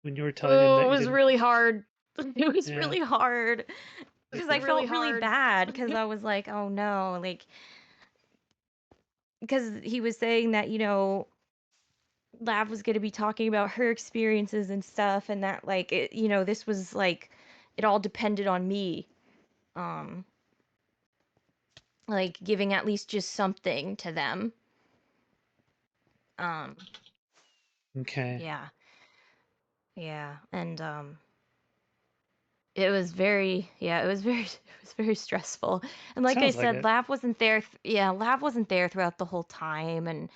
when you were telling him Oh, it that you was didn't? really hard. It was Yeah. really hard because I felt really bad because I was like, oh no, like because he was saying that Lav was going to be talking about her experiences and stuff, and that like this was like it all depended on me, um, like giving at least just something to them. Um, Okay. yeah, yeah, and it was very, yeah, it was very, it was very stressful. And like I Sounds like said, it. Lav wasn't there. Yeah, Lav wasn't there throughout the whole time, and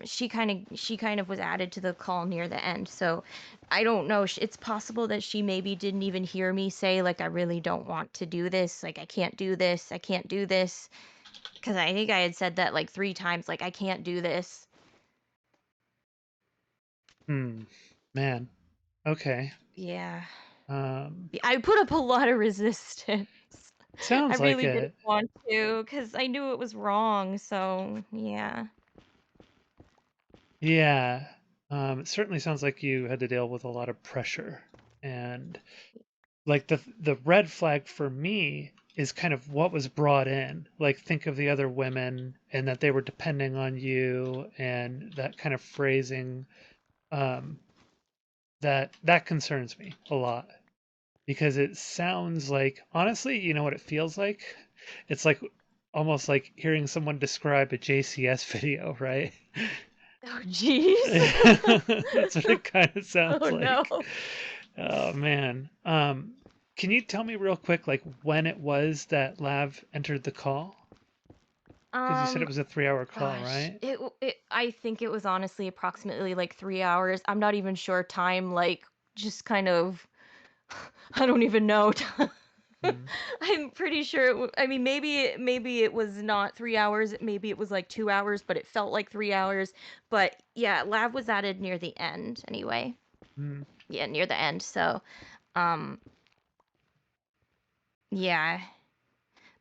she kind of was added to the call near the end. So I don't know. It's possible that she maybe didn't even hear me say like I really don't want to do this. Like I can't do this. I can't do this. Because I think I had said that like 3 times. Like I can't do this. Hmm. Man. Okay. Yeah. Um. Yeah, I put up a lot of resistance. I Sounds like really didn't it. want to because I knew it was wrong. So, yeah. Yeah. It certainly sounds like you had to deal with a lot of pressure, and like the red flag for me is kind of what was brought in. Like think of the other women and that they were depending on you and that kind of phrasing. Um, that concerns me a lot because it sounds like, honestly, you know what it feels like? It's like almost like hearing someone describe a JCS video, right? Oh, jeez. That's what it kind of sounds Oh, no. like. Oh man. Can you tell me real quick, like when it was that Lav entered the call? Because you said it Um, was a 3-hour call, gosh, right? I think it was honestly approximately like 3 hours. I'm not even sure time, like, just kind of, I don't even know. Hmm. I'm pretty sure I mean, maybe it was not 3 hours. Maybe it was like 2 hours, but it felt like 3 hours. But yeah, Lav was added near the end anyway. Hmm. Yeah, near the end. So, um, yeah.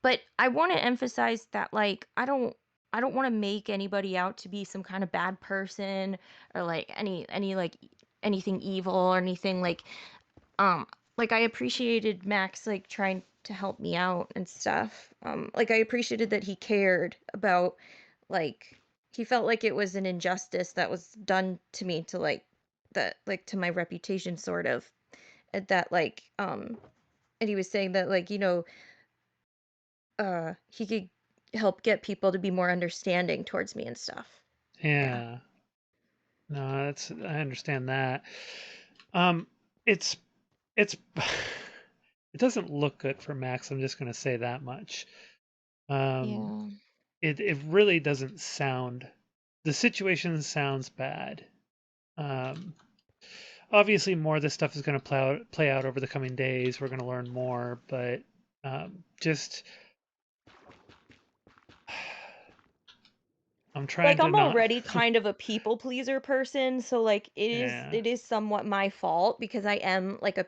But I want to emphasize that like I don't want to make anybody out to be some kind of bad person or like any like anything evil or anything um like I appreciated Max like trying to help me out and stuff. Like I appreciated that he cared about like he felt like it was an injustice that was done to me to like that like to my reputation sort of and that and he was saying that he could help get people to be more understanding towards me and stuff. Yeah. Yeah. No, I understand that. Um, it's it's it doesn't look good for Max. I'm just gonna say that much. Um, Yeah. it really doesn't sound. The situation sounds bad. Um, Obviously, more of this stuff is going to play out over the coming days. We're going to learn more, but just I'm trying Like to I'm not. already kind of a people pleaser person, so like it is Yeah, it is somewhat my fault because I am like a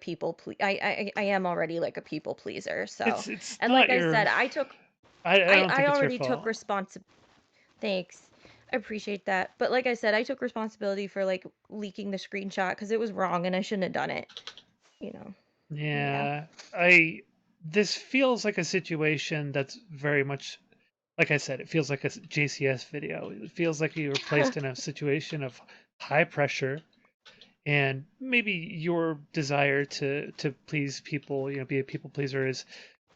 I am already like a people pleaser. So, it's and like not I your. said, I took I don't I think it's your already took fault. thanks. I appreciate that. But like I said, I took responsibility for like leaking the screenshot because it was wrong and I shouldn't have done it, you know. Yeah. Yeah, I. This feels like a situation that's very much, like I said, it feels like a JCS video. It feels like you were placed in a situation of high pressure, and maybe your desire to please people, be a people pleaser, is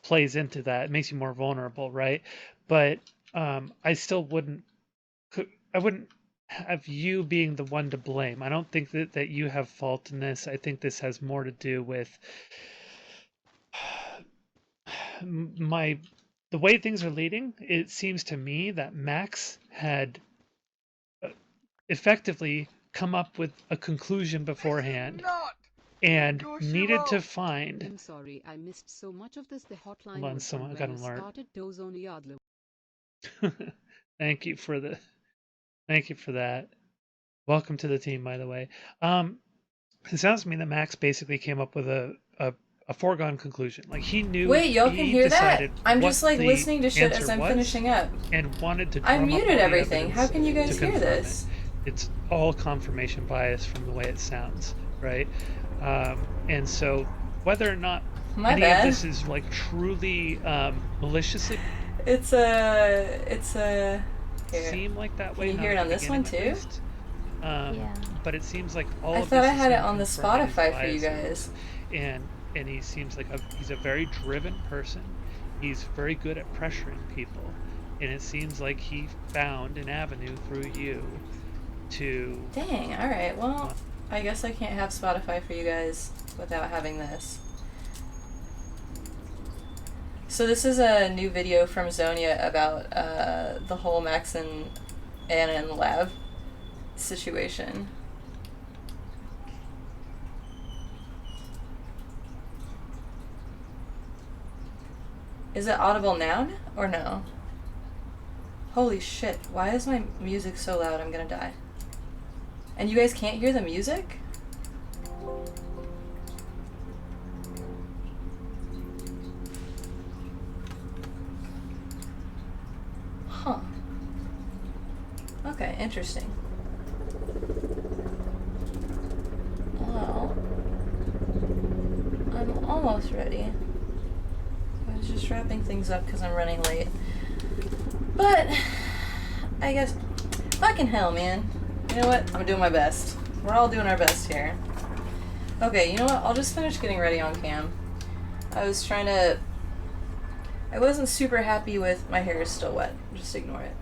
plays into that. It makes you more vulnerable, right? But I still wouldn't. I wouldn't have you being the one to blame. I don't think that you have fault in this. I think this has more to do with my the way things are leading. It seems to me that Max had uh, effectively come up with a conclusion This is beforehand not and needed to negotiable. find. I'm sorry, I missed so much of this. The Hold hotline on, was on someone I when got an you alert. started. Those only oddly. Thank you for the thank you for that. Welcome to the team, by the way. Um, it sounds to me that Max basically came up with a foregone conclusion. Like Wait, y'all can he hear that? decided I'm what just like the listening to shit answer as I'm was finishing up. and wanted to I drum up muted all the everything. How evidence can you to guys hear confirm it. this? it's all confirmation bias from the way it sounds, right? And so whether or not My any bad. of this is like truly maliciously It's a here. seem like that Can way. you not hear it at on the this one beginning, at too? least. Yeah. But it seems like all I of thought this I is had it him on the confirming his Spotify for you biases. guys. And he seems like he's a very driven person. He's very good at pressuring people, and it seems like he found an avenue through you to. Dang, alright, well, I guess I can't have Spotify for you guys without having this. So this is a new video from Zonia about the whole Max and Anna in the lab situation. Is it audible now or no? Holy shit, why is my music so loud? I'm gonna die. And you guys can't hear the music? Huh. Okay, interesting. Well, I'm almost ready. I was just wrapping things up because I'm running late. But, I guess, fucking hell, man. You know what? I'm doing my best. We're all doing our best here. Okay, you know what? I'll just finish getting ready on cam. I wasn't super happy with my hair is still wet. Just ignore it.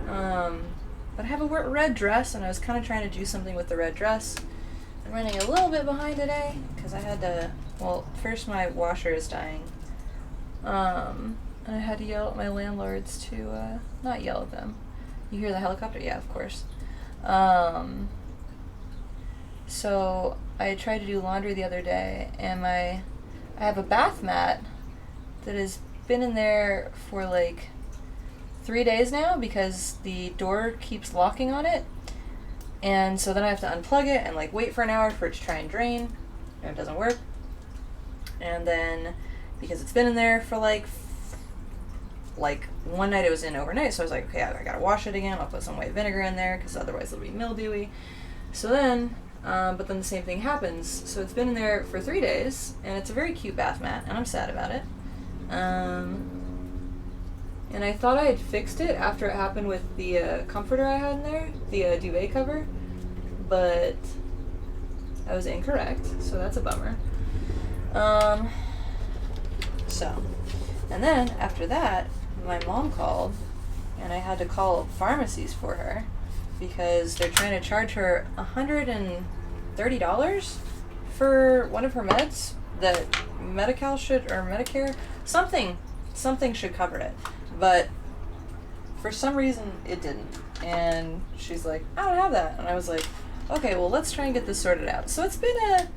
But I have a red dress, and I was kind of trying to do something with the red dress. I'm running a little bit behind today, because I had to, well, first my washer is dying. And I had to yell at my landlords to, not yell at them. You hear the helicopter? Yeah, of course. So I tried to do laundry the other day, and I have a bath mat that has been in there for like 3 days now because the door keeps locking on it. And so then I have to unplug it and like wait for an hour for it to try and drain, and it doesn't work. And then because it's been in there for like one night it was in overnight, so I was like, okay, I gotta wash it again. I'll put some white vinegar in there because otherwise it'll be mildewy. So then, but then the same thing happens. So it's been in there for 3 days, and it's a very cute bath mat, and I'm sad about it. And I thought I had fixed it after it happened with the comforter I had in there, the duvet cover, but I was incorrect, so that's a bummer. And then after that, my mom called, and I had to call pharmacies for her because they're trying to charge her $130 for one of her meds that Medi-Cal should, or Medicare, something should cover it, but for some reason it didn't. And she's like, I don't have that, and I was like, okay, well, let's try and get this sorted out. So it's been a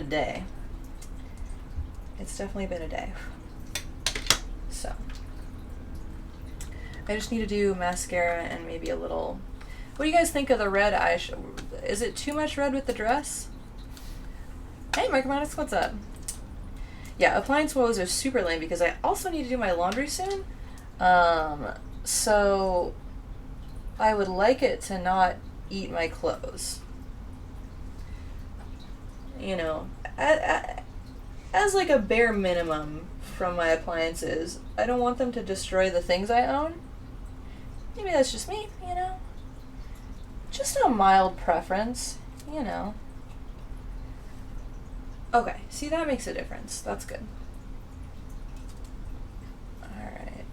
day. It's definitely been a day. So I just need to do mascara and maybe a little. What do you guys think of the red eyeshadow? Is it too much red with the dress? Hey, Micromonix, what's up? Yeah, appliance woes are super lame because I also need to do my laundry soon. So I would like it to not eat my clothes. You know, as like a bare minimum from my appliances, I don't want them to destroy the things I own. Maybe that's just me, you know? Just a mild preference, you know. Okay, see, that makes a difference. That's good. Alright.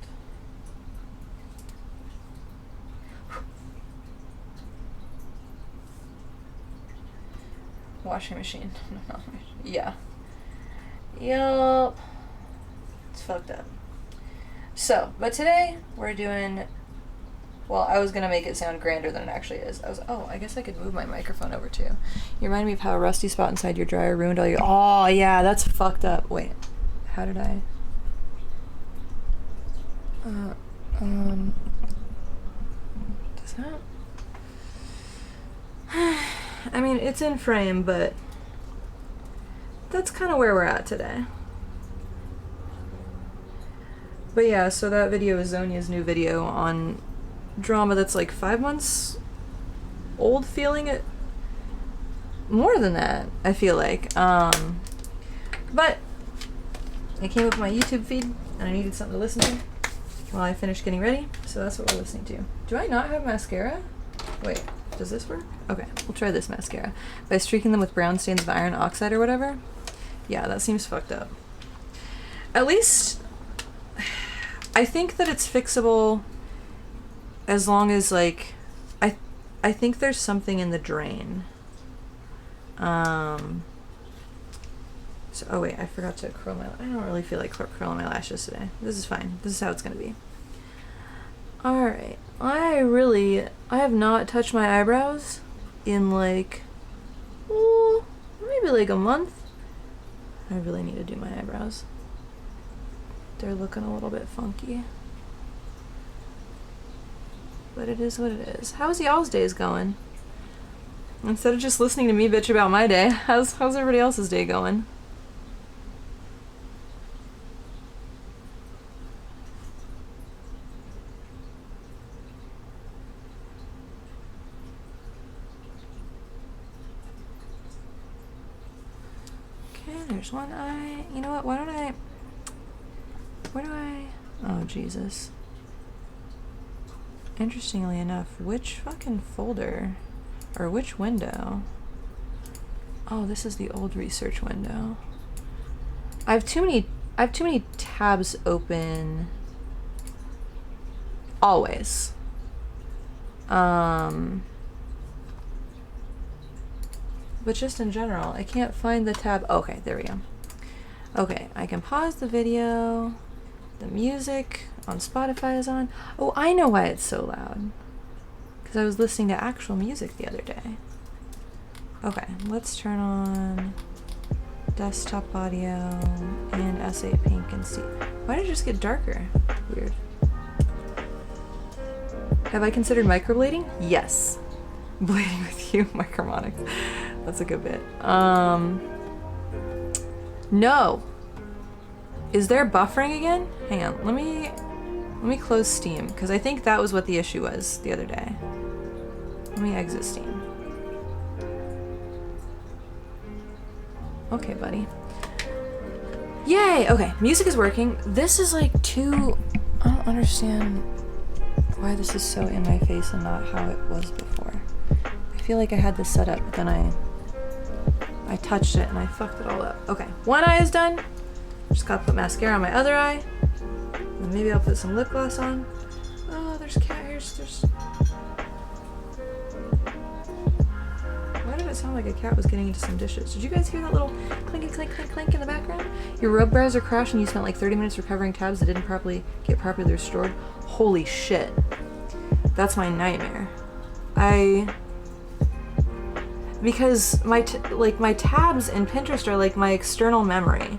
Washing machine. Yeah. Yup. It's fucked up. So, but today we're doing. Well, I was gonna make it sound grander than it actually is. I guess I could move my microphone over too. You remind me of how a rusty spot inside your dryer ruined all your. Oh yeah, that's fucked up. Wait, how did I? Does that? I mean, it's in frame, but that's kind of where we're at today. But yeah, so that video is Zonia's new video on drama that's like 5 months old feeling more than that, I feel like. But I came up with my YouTube feed and I needed something to listen to while I finished getting ready, so that's what we're listening to. Do I not have mascara? Wait, does this work? Okay, we'll try this mascara. By streaking them with brown stains of iron oxide or whatever? Yeah, that seems fucked up. At least, I think that it's fixable as long as, like, I think there's something in the drain. So, oh wait, I forgot to curl my... I don't really feel like curling my lashes today. This is fine. This is how it's gonna be. Alright. I have not touched my eyebrows in like... maybe like a month. I really need to do my eyebrows. They're looking a little bit funky. But it is what it is. How's y'all's days going? Instead of just listening to me bitch about my day, how's everybody else's day going? Okay, there's one eye. You know what? Where do I... Oh, Jesus. Interestingly enough, which fucking folder... Or which window? Oh, this is the old research window. I have too many tabs open. Always. But just in general, I can't find the tab. Okay, there we go. Okay, I can pause the video. The music on Spotify is on. Oh, I know why it's so loud. Because I was listening to actual music the other day. Okay, let's turn on desktop audio and S8 Pink and see. Why did it just get darker? Weird. Have I considered microblading? Yes. Blading with you, micromonics. That's a good bit. No. Is there buffering again? Hang on, let me close Steam, because I think that was what the issue was the other day. Let me exit Steam. Okay, buddy. Yay! Okay, music is working. This is like too... I don't understand why this is so in my face and not how it was before. I feel like I had this set up, but then I touched it and I fucked it all up. Okay, one eye is done. Just gotta put mascara on my other eye. And maybe I'll put some lip gloss on. Oh, there's cat hairs. Why did it sound like a cat was getting into some dishes? Did you guys hear that little clinky clink clink clink in the background? Your rub browser crashed and you spent like 30 minutes recovering tabs that didn't get properly restored? Holy shit. That's my nightmare. Because my tabs in Pinterest are like my external memory.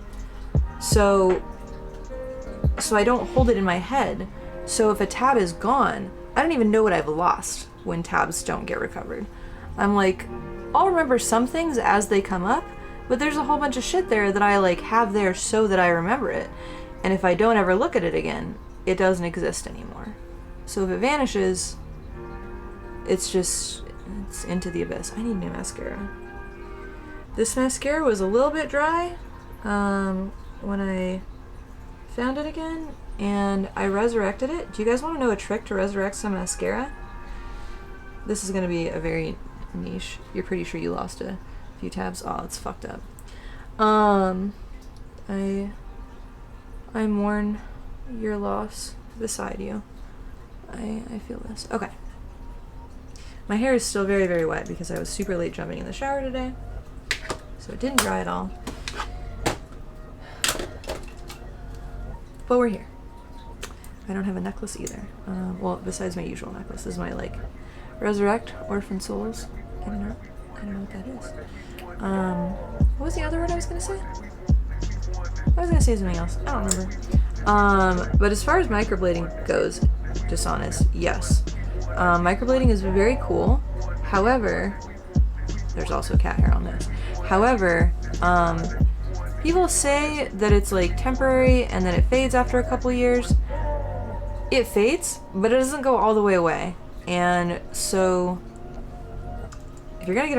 So I don't hold it in my head. So if a tab is gone, I don't even know what I've lost when tabs don't get recovered. I'm like, I'll remember some things as they come up, but there's a whole bunch of shit there that I like have there so that I remember it. And if I don't ever look at it again, it doesn't exist anymore. So if it vanishes, it's into the abyss. I need new mascara. This mascara was a little bit dry when I found it again, and I resurrected it. Do you guys want to know a trick to resurrect some mascara? This is going to be a very niche. You're pretty sure you lost a few tabs? Oh, it's fucked up. I mourn your loss beside you. I feel this. Okay. My hair is still very, very wet because I was super late jumping in the shower today. So it didn't dry at all. But we're here. I don't have a necklace either. Well, besides my usual necklace. This is my, like, Resurrect Orphan Souls. I don't know what that is. What was the other word I was gonna say? I was gonna say something else. I don't remember. But as far as microblading goes, Dishonest, yes. Microblading is very cool. However, there's also cat hair on this. However, people say that it's like temporary and then it fades after a couple years. It fades, but it doesn't go all the way away. And so if you're gonna get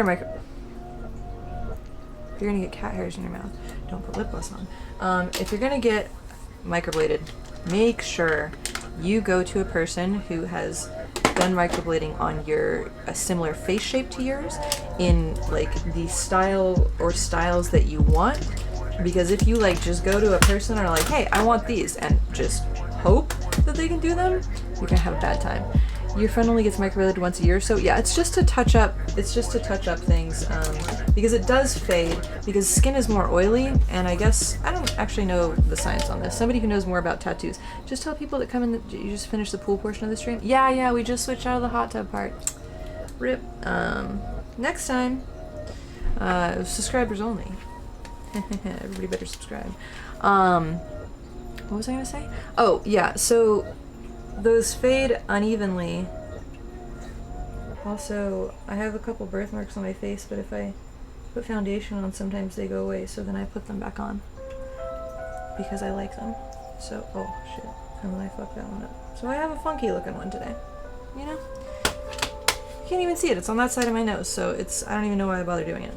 if you're gonna get cat hairs in your mouth, don't put lip gloss on. If you're gonna get microbladed, make sure you go to a person who has done microblading on a similar face shape to yours, in like the style or styles that you want. Because if you like just go to a person and are like, hey, I want these, and just hope that they can do them, you're gonna have a bad time. Your friend only gets microbladed once a year, so yeah, it's just to touch up. It's just to touch up things, because it does fade. Because skin is more oily, and I guess I don't actually know the science on this. Somebody who knows more about tattoos, just tell people that come in. You just finished the pool portion of the stream. Yeah, we just switched out of the hot tub part. Rip. Next time, subscribers only. Everybody better subscribe. What was I gonna say? Oh yeah, so those fade unevenly. Also, I have a couple birthmarks on my face, but if I put foundation on, sometimes they go away, so then I put them back on because I like them. So, oh shit, and then I fucked that one up. So I have a funky looking one today, you know? You can't even see it, it's on that side of my nose, so I don't even know why I bother doing it.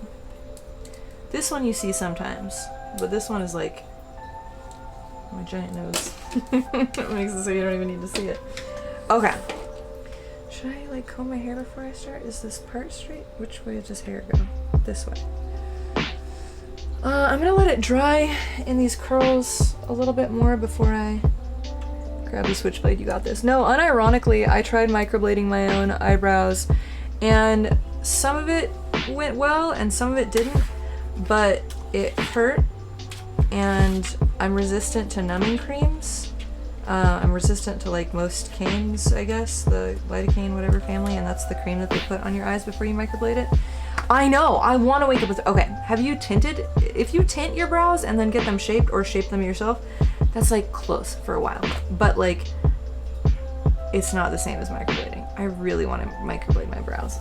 This one you see sometimes, but this one is like my giant nose. It makes it so you don't even need to see it. Okay. Should I like comb my hair before I start? Is this part straight? Which way does hair go? This way. I'm gonna let it dry in these curls a little bit more before I grab the switchblade. You got this. No, unironically, I tried microblading my own eyebrows, and some of it went well and some of it didn't, but it hurt, and I'm resistant to numbing creams. I'm resistant to like most canes, I guess, the lidocaine whatever family, and that's the cream that they put on your eyes before you microblade it. I know, I want to wake up with, okay, have you tinted? If you tint your brows and then get them shaped or shape them yourself, that's like close for a while, but like it's not the same as microblading. I really want to microblade my brows.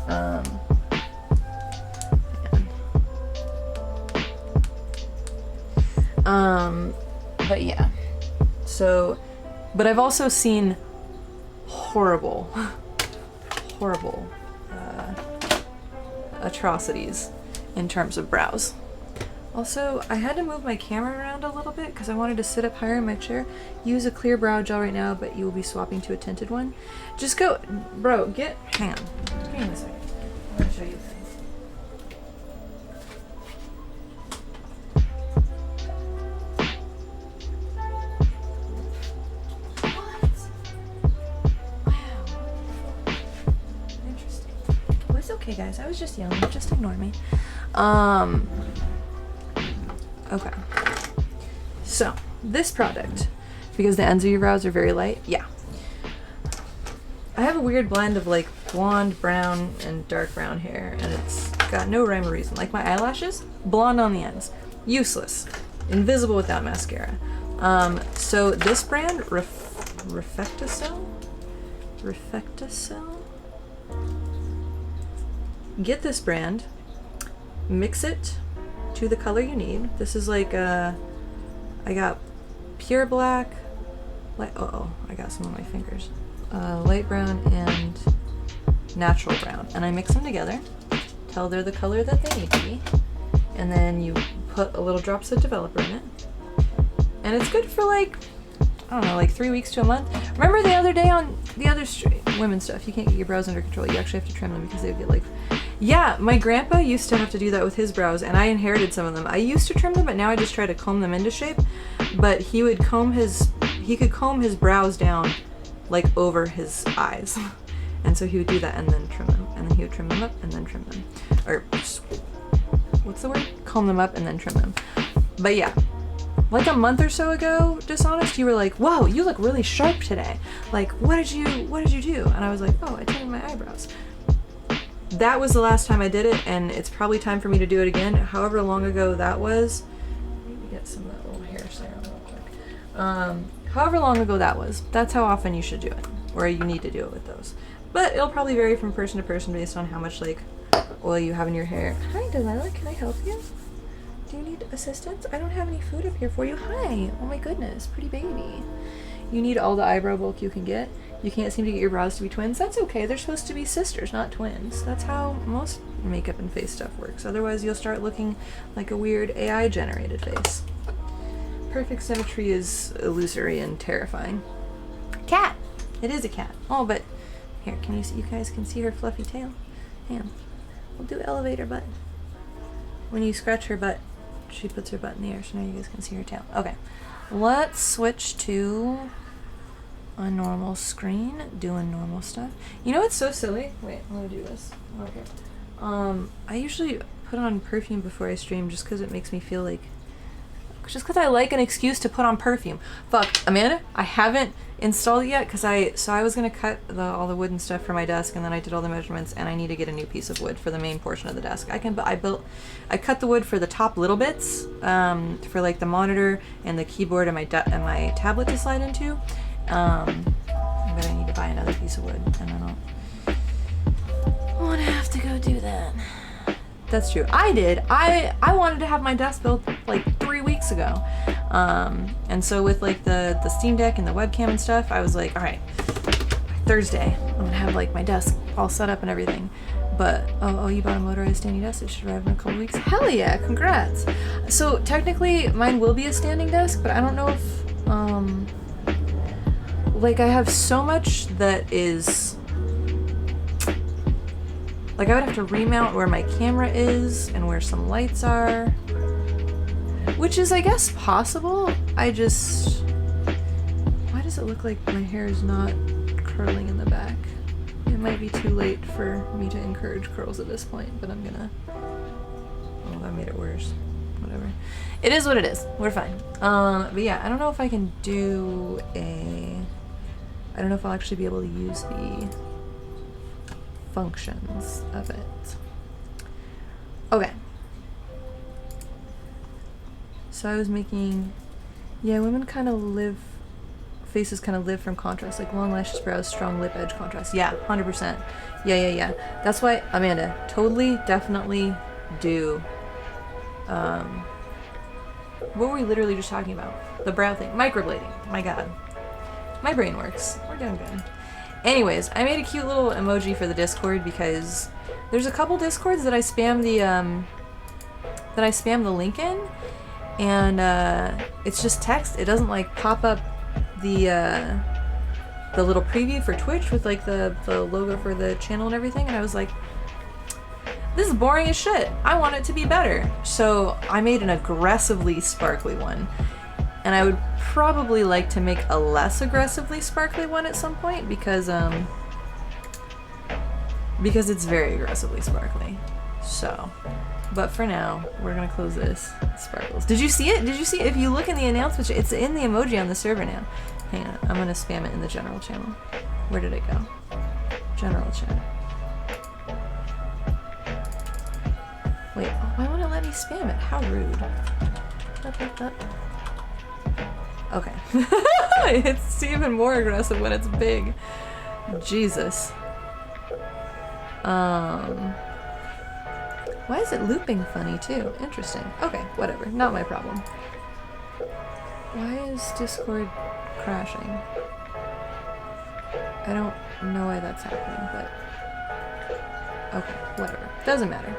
But yeah, so, but I've also seen horrible atrocities in terms of brows. Also, I had to move my camera around a little bit because I wanted to sit up higher in my chair. Use a clear brow gel right now, but you will be swapping to a tinted one. Just go, bro, hang on a second. I want to show you things. Okay guys, I was just yelling, just ignore me. Okay. So, this product, because the ends of your brows are very light, yeah. I have a weird blend of like blonde, brown, and dark brown hair, and it's got no rhyme or reason. Like my eyelashes, blonde on the ends. Useless. Invisible without mascara. So this brand, Refecticel? Get this brand, mix it to the color you need. This is like I got pure black, I got some on my fingers, light brown and natural brown, and I mix them together till they're the color that they need to be, and then you put a little drops of developer in it, and it's good for like, I don't know, like 3 weeks to a month. Remember the other day on the other women's stuff, you can't get your brows under control, you actually have to trim them because they would get like, yeah, my grandpa used to have to do that with his brows, and I inherited some of them. I used to trim them, but now I just try to comb them into shape. But he could comb his brows down like over his eyes. And so he would do that and then trim them. And then he would trim them up and then trim them. Or, what's the word? Comb them up and then trim them. But yeah, like a month or so ago, Dishonest, you were like, whoa, you look really sharp today. Like, what did you do? And I was like, oh, I trimmed my eyebrows. That was the last time I did it, and it's probably time for me to do it again. However long ago that was, let me get some of that little hair serum real quick. However long ago that was, that's how often you should do it, or you need to do it with those. But it'll probably vary from person to person based on how much like oil you have in your hair. Hi Delilah, can I help you? Do you need assistance? I don't have any food up here for you. Hi, oh my goodness, pretty baby. You need all the eyebrow bulk you can get. You can't seem to get your brows to be twins. That's okay. They're supposed to be sisters, not twins. That's how most makeup and face stuff works. Otherwise, you'll start looking like a weird AI-generated face. Perfect symmetry is illusory and terrifying. Cat! It is a cat. Oh, but here, can you see? You guys can see her fluffy tail. Hang we'll do elevator butt. When you scratch her butt, she puts her butt in the air, so now you guys can see her tail. Okay, let's switch to a normal screen, doing normal stuff. You know what's so silly? Wait, I'm gonna do this. Okay. I usually put on perfume before I stream just because it makes me feel like, just because I like an excuse to put on perfume. Fuck, Amanda, I haven't installed it yet because I was gonna cut all the wooden stuff for my desk, and then I did all the measurements, and I need to get a new piece of wood for the main portion of the desk. I cut the wood for the top little bits, for like the monitor and the keyboard and my tablet to slide into. But I need to buy another piece of wood, and then I'll wanna have to go do that. That's true. I wanted to have my desk built like 3 weeks ago. And so with like the Steam Deck and the webcam and stuff, I was like, all right, Thursday, I'm gonna have like my desk all set up and everything. But, oh, you bought a motorized standing desk? It should arrive in a couple weeks. Hell yeah, congrats. So technically mine will be a standing desk, but I don't know if, like I have so much that is, like I would have to remount where my camera is and where some lights are, which is I guess possible. Why does it look like my hair is not curling in the back? It might be too late for me to encourage curls at this point, but I'm gonna, oh, that made it worse. Whatever. It is what it is. We're fine. But yeah, I don't know if I can do I don't know if I'll actually be able to use the functions of it. Okay. So I was making, yeah, faces kind of live from contrast, like long lashes, brows, strong lip edge contrast. Yeah, 100%. Yeah. That's why, Amanda, totally, definitely do. What were we literally just talking about? The brow thing. Microblading. My god. My brain works. We're doing good. Anyways, I made a cute little emoji for the Discord because there's a couple Discords that I spam the link in, and it's just text. It doesn't like pop up the little preview for Twitch with like the logo for the channel and everything. And I was like, this is boring as shit. I want it to be better. So I made an aggressively sparkly one. And I would probably like to make a less aggressively sparkly one at some point because it's very aggressively sparkly. So, but for now, we're gonna close this. Sparkles. Did you see it? If you look in the announcements, it's in the emoji on the server now. Hang on, I'm gonna spam it in the general channel. Where did it go? General chat. Wait, why won't it let me spam it? How rude. Okay. It's even more aggressive when it's big. Jesus. Why is it looping funny too? Interesting. Okay, whatever. Not my problem. Why is Discord crashing? I don't know why that's happening, but okay, whatever. Doesn't matter.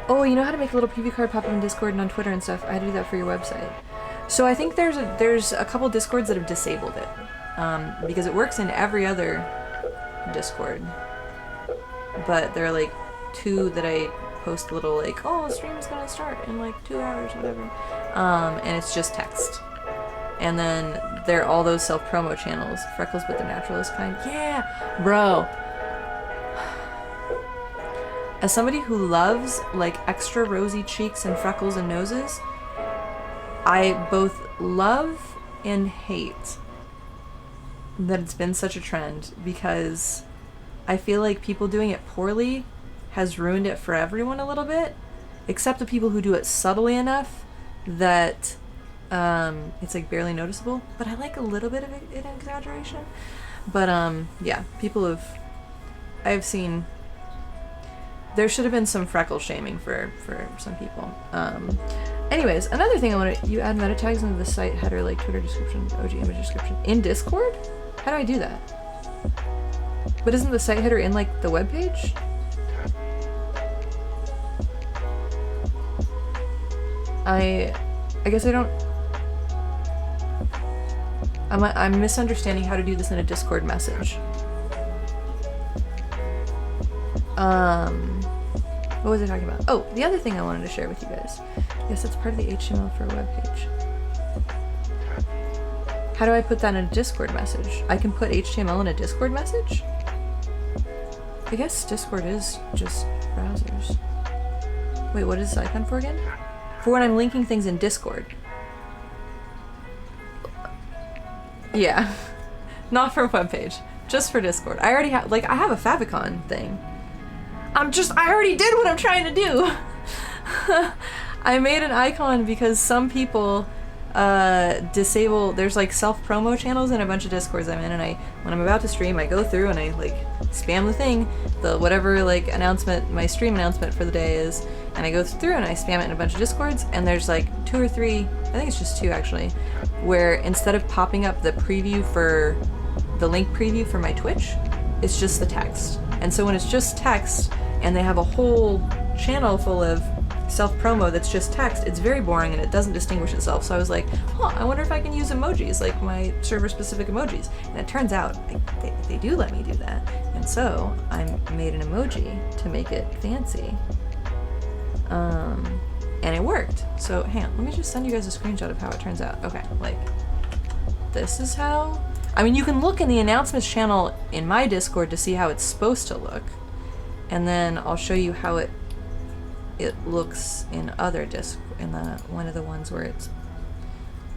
Oh, you know how to make a little preview card pop up in Discord and on Twitter and stuff? I had to do that for your website. So I think there's a couple Discords that have disabled it, because it works in every other Discord. But there are like 2 that I post a little like, oh, the stream's gonna start in like 2 hours, whatever. And it's just text. And then there are all those self-promo channels, Freckles but the Naturalist kind. Yeah, bro. As somebody who loves like extra rosy cheeks and freckles and noses, I both love and hate that it's been such a trend, because I feel like people doing it poorly has ruined it for everyone a little bit, except the people who do it subtly enough that it's like barely noticeable. But I like a little bit of an exaggeration. But yeah, I've seen, there should have been some freckle shaming for some people. Anyways, another thing you add meta tags into the site header like Twitter description, OG image description in Discord? How do I do that? But isn't the site header in like the web page? I guess I don't. I'm misunderstanding how to do this in a Discord message. What was I talking about? Oh, the other thing I wanted to share with you guys. Yes, that's part of the HTML for a web page. How do I put that in a Discord message? I can put HTML in a Discord message? I guess Discord is just browsers. Wait, what is this icon for again? For when I'm linking things in Discord. Yeah. Not for a web page. Just for Discord. I already have, like, I have a favicon thing. I already did what I'm trying to do! I made an icon because some people disable, there's like self-promo channels in a bunch of Discords I'm in, and when I'm about to stream, I go through and I like spam the thing, the whatever like announcement, my stream announcement for the day is, and I go through and I spam it in a bunch of Discords, and there's like 2 or 3, I think it's just 2 actually, where instead of popping up the preview for, the link preview for my Twitch, it's just the text. And so when it's just text, and they have a whole channel full of self-promo that's just text, it's very boring and it doesn't distinguish itself. So I was like, I wonder if I can use emojis, like my server-specific emojis. And it turns out they do let me do that. And so I made an emoji to make it fancy. And it worked. So hang on, let me just send you guys a screenshot of how it turns out. Okay, like, this is how... I mean, you can look in the announcements channel in my Discord to see how it's supposed to look. And then I'll show you how it looks in other one of the ones where it's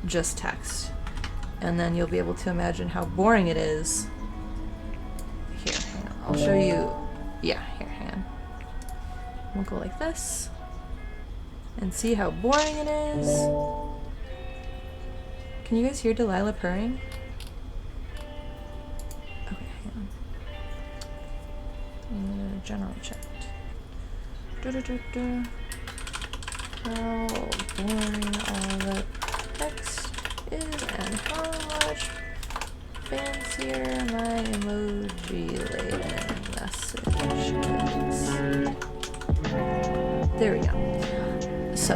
just text. And then you'll be able to imagine how boring it is. Here, hang on. I'll show you. Yeah, here, hang on. We'll go like this. And see how boring it is. Can you guys hear Delilah purring? Okay, hang on. General checked. How boring all the text is and how much fancier my emoji-laden message is. There we go. So,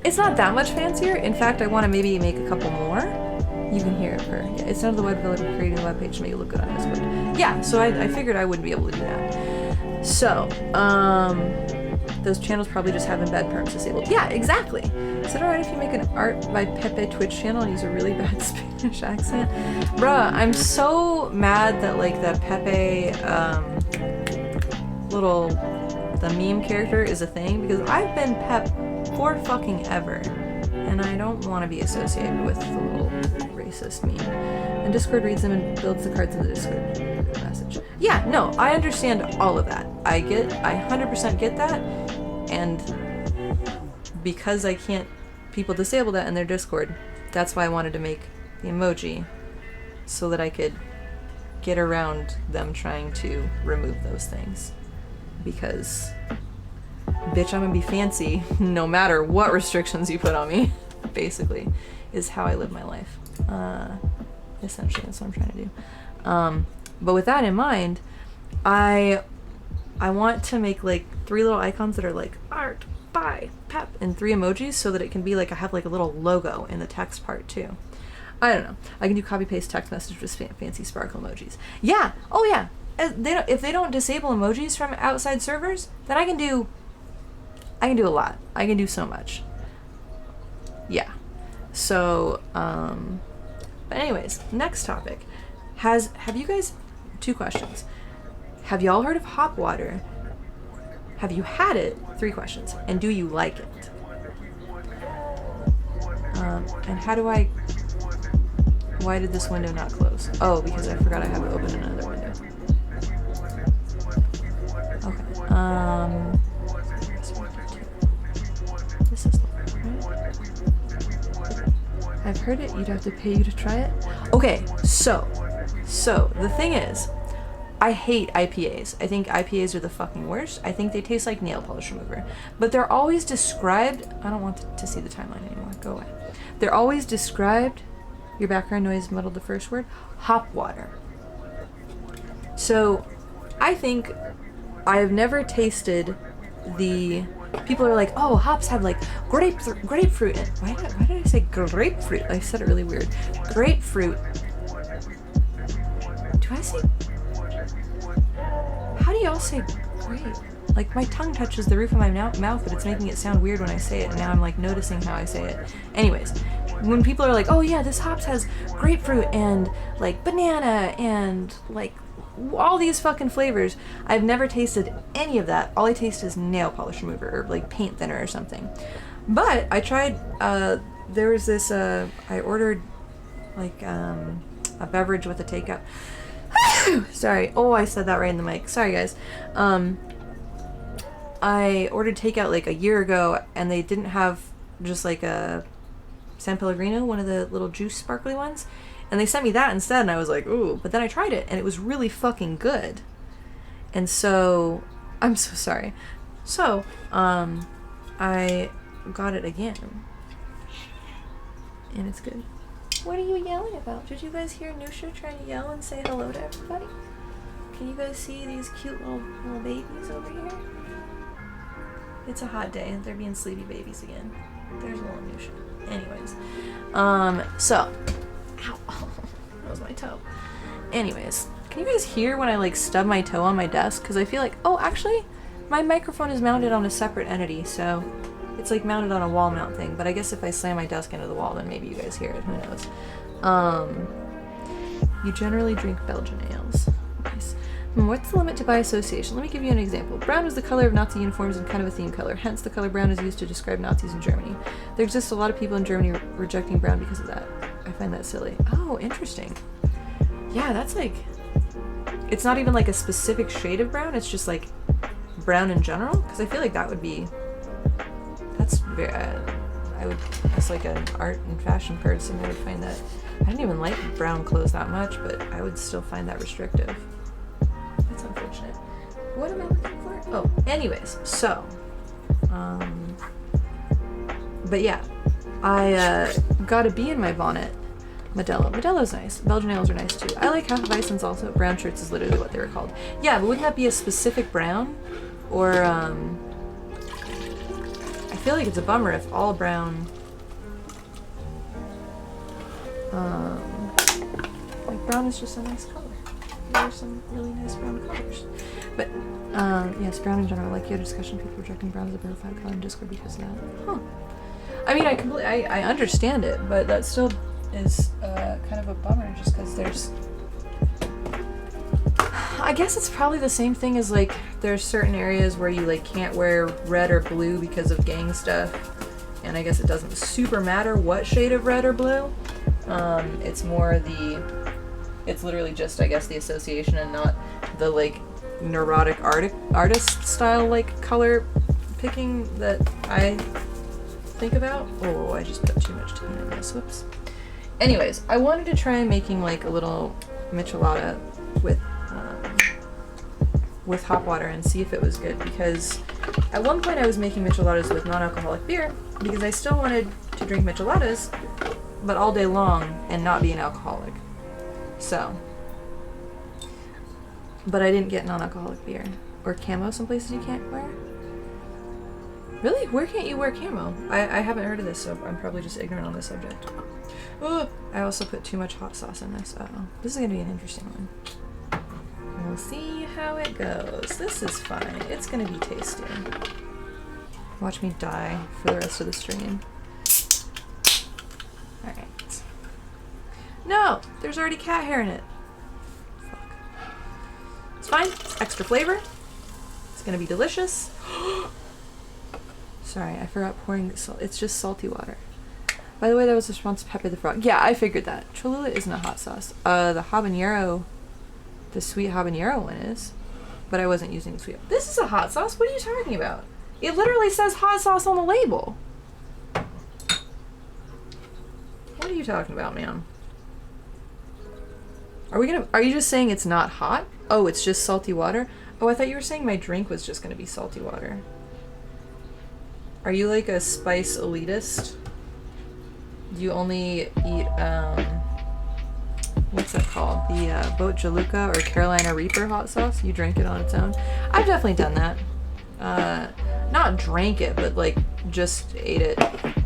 it's not that much fancier. In fact, I want to maybe make a couple more. You can hear it purr. Yeah, it's none of the web developer creating a web page to make it look good on Discord. Yeah, so I figured I wouldn't be able to do that. So, those channels probably just have embed perms disabled. Yeah, exactly. Is it alright if you make an Art by Pepe Twitch channel and use a really bad Spanish accent? Bruh, I'm so mad that like the Pepe, the meme character is a thing, because I've been Pep for fucking ever. And I don't want to be associated with the little racist meme. And Discord reads them and builds the cards in the Discord message. Yeah, no, I understand all of that. I 100% get that. And because I can't, people disable that in their Discord, that's why I wanted to make the emoji, so that I could get around them trying to remove those things. Because, bitch, I'm gonna be fancy no matter what restrictions you put on me, basically, is how I live my life. Essentially, that's what I'm trying to do. But with that in mind, I want to make like 3 little icons that are like Art by Pep and 3 emojis, so that it can be like I have like a little logo in the text part too. I don't know. I can do copy paste text message with fancy sparkle emojis. Yeah. Oh yeah. If they don't disable emojis from outside servers, then I can do a lot. I can do so much. Yeah. So but anyways, next topic. Have you guys, 2 questions. Have y'all heard of hop water? Have you had it? 3 questions. And do you like it? And why did this window not close? Oh, because I forgot I have it open in another window. Okay. This is the one, right? I've heard it. You'd have to pay you to try it. Okay, so the thing is, I hate IPAs. I think IPAs are the fucking worst. I think they taste like nail polish remover. But they're always described... I don't want to see the timeline anymore. Go away. They're always described Your background noise muddled the first word. Hop water. So, I think I have never tasted the... People are like, oh, hops have like grapefruit in it. Why did I say grapefruit? I said it really weird. Grapefruit. Do I say... How do y'all say grape? Like, my tongue touches the roof of my mouth, but it's making it sound weird when I say it, and now I'm like noticing how I say it. Anyways, when people are like, oh yeah, this hops has grapefruit and like banana and like all these fucking flavors, I've never tasted any of that. All I taste is nail polish remover or like paint thinner or something. But I tried, there was this, I ordered like a beverage with a takeout. Sorry. Oh, I said that right in the mic. Sorry, guys. I ordered takeout like a year ago, and they didn't have just like a San Pellegrino, one of the little juice sparkly ones, and they sent me that instead, and I was like, ooh. But then I tried it, and it was really fucking good. And so, I'm so sorry. So, I got it again, and it's good. What are you yelling about? Did you guys hear Nusha trying to yell and say hello to everybody? Can you guys see these cute little babies over here? It's a hot day. They're being sleepy babies again. There's little Nusha. Anyways. So. Ow. That was my toe. Anyways. Can you guys hear when I like stub my toe on my desk? Because I feel like, oh, actually, my microphone is mounted on a separate entity, so it's like mounted on a wall mount thing. But I guess if I slam my desk into the wall, then maybe you guys hear it. Who knows? You generally drink Belgian ales. Nice. What's the limit to by association? Let me give you an example. Brown was the color of Nazi uniforms and kind of a theme color. Hence, the color brown is used to describe Nazis in Germany. There exists a lot of people in Germany rejecting brown because of that. I find that silly. Oh, interesting. Yeah, that's like... It's not even like a specific shade of brown. It's just like brown in general. Because I feel like that would be... That's very... As like an art and fashion person, I would find that... I didn't even like brown clothes that much, but I would still find that restrictive. That's unfortunate. What am I looking for? Oh, anyways, so, but yeah, I got a bee in my bonnet. Modelo. Modelo's nice. Belgian ales are nice too. I like Hefeweizens also. Brown shirts is literally what they were called. Yeah, but wouldn't that be a specific brown? Or, I feel like it's a bummer if all brown, like brown is just a nice color. There are some really nice brown colors. But, yes, brown in general. Like your discussion, people rejecting brown as a bona fide color in Discord because of that. Huh. I mean, I understand it, but that still is kind of a bummer just because there's... I guess it's probably the same thing as, like, there's certain areas where you, like, can't wear red or blue because of gang stuff. And I guess it doesn't super matter what shade of red or blue. It's more the... It's literally just, I guess, the association and not the, like, neurotic artist style, like, color picking that I think about. Oh, I just put too much tahini in this. Whoops. Anyways, I wanted to try making, like, a little michelada with hop water and see if it was good, because at one point I was making micheladas with non-alcoholic beer because I still wanted to drink micheladas, but all day long and not be an alcoholic. So, but I didn't get non-alcoholic beer. Or camo, some places you can't wear. Really? Where can't you wear camo? I haven't heard of this, so I'm probably just ignorant on this subject. Ugh. I also put too much hot sauce in this. Uh-oh. This is gonna be an interesting one. We'll see how it goes. This is fine. It's gonna be tasty. Watch me die for the rest of the stream. Alright. No! There's already cat hair in it. Fuck. It's fine. It's extra flavor. It's gonna be delicious. Sorry, I forgot pouring salt. It's just salty water. By the way, that was the response to Pepe the Frog. Yeah, I figured that. Cholula isn't a hot sauce. The habanero, the sweet habanero one is. But I wasn't using the sweet. This is a hot sauce? What are you talking about? It literally says hot sauce on the label. What are you talking about, ma'am? Are you just saying it's not hot? Oh, it's just salty water? Oh, I thought you were saying my drink was just gonna be salty water. Are you like a spice elitist? Do you only eat, what's that called? The Boat Jaluka or Carolina Reaper hot sauce. You drink it on its own. I've definitely done that. Not drank it, but like just ate it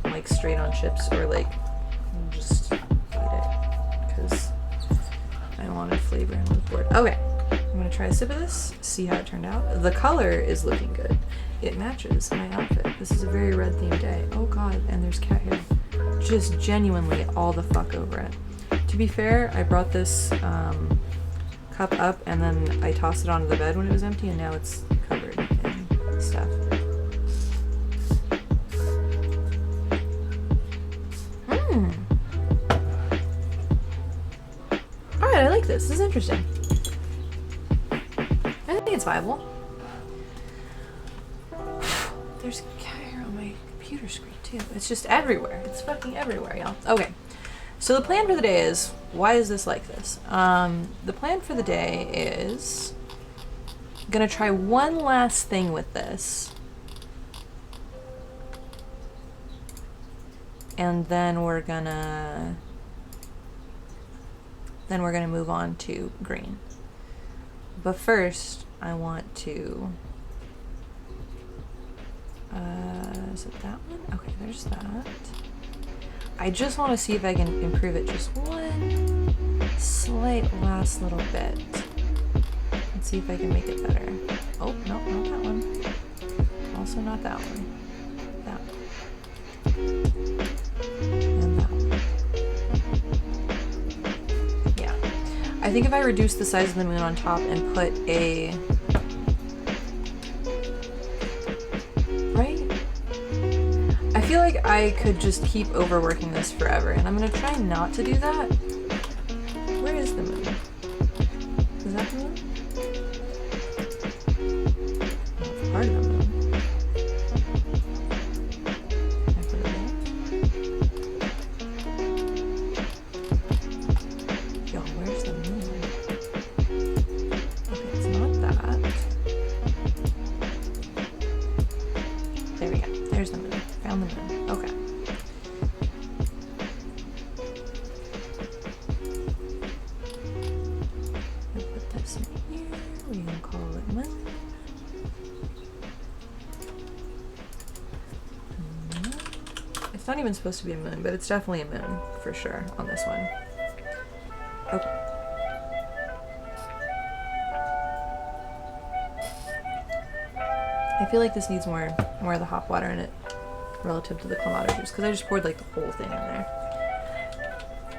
like straight on chips, or like just ate it because I wanted flavor and was bored. Okay, I'm gonna try a sip of this, see how it turned out. The color is looking good. It matches my outfit. This is a very red themed day. Oh god, and there's cat hair just genuinely all the fuck over it. To be fair, I brought this cup up and then I tossed it onto the bed when it was empty, and now it's covered in stuff. Alright, I like this. This is interesting. I think it's viable. There's cat hair on my computer screen too. It's just everywhere. It's fucking everywhere, y'all. Okay. So the plan for the day is, why is this like this? The plan for the day is gonna try one last thing with this. And then we're gonna move on to green. But first, I want to is it that one? Okay, there's that. I just want to see if I can improve it just one slight last little bit. And see if I can make it better. Oh, no, not that one. Also not that one. That one. And that one. Yeah. I think if I reduce the size of the moon on top and put a... Right? I feel like I could just keep overworking this forever, and I'm gonna try not to do that. Where is the moon? Is that the moon? Well, it's part of the moon. Can I put it there? Yo, where's the moon? Okay, it's not that. There we go. There's the moon. Found the moon. Okay. We'll put this in here. We can call it moon. It's not even supposed to be a moon, but it's definitely a moon for sure on this one. Okay. I feel like this needs more of the hop water in it relative to the Clamato juice, because I just poured like the whole thing in there.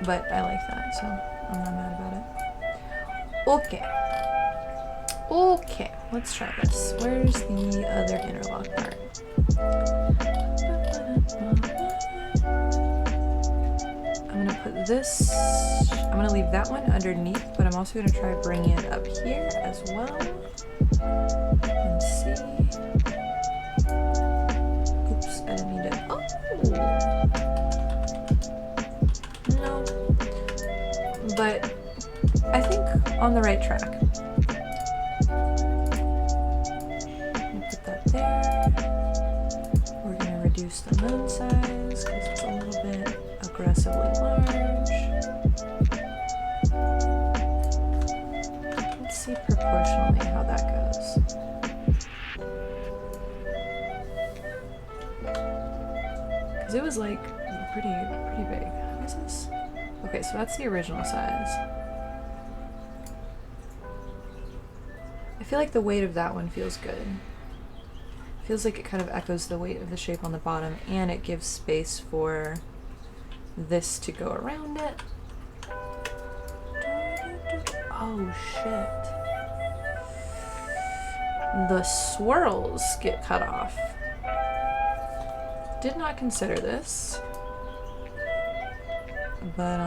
But I like that, so I'm not mad about it. Okay. Okay, let's try this. Where's the other interlock part? I'm gonna put this, I'm gonna leave that one underneath, but I'm also gonna try bringing it up here as well. And see. Oops, I didn't mean to. Oh! No. But I think on the right track. Put that there. We're gonna reduce the moon size because it's a little bit aggressively large. Let's see proportionally how that goes. Because it was like pretty big. What is this? Okay, so that's the original size. I feel like the weight of that one feels good. Feels like it kind of echoes the weight of the shape on the bottom, and it gives space for this to go around it. Oh shit. The swirls get cut off. Did not consider this. But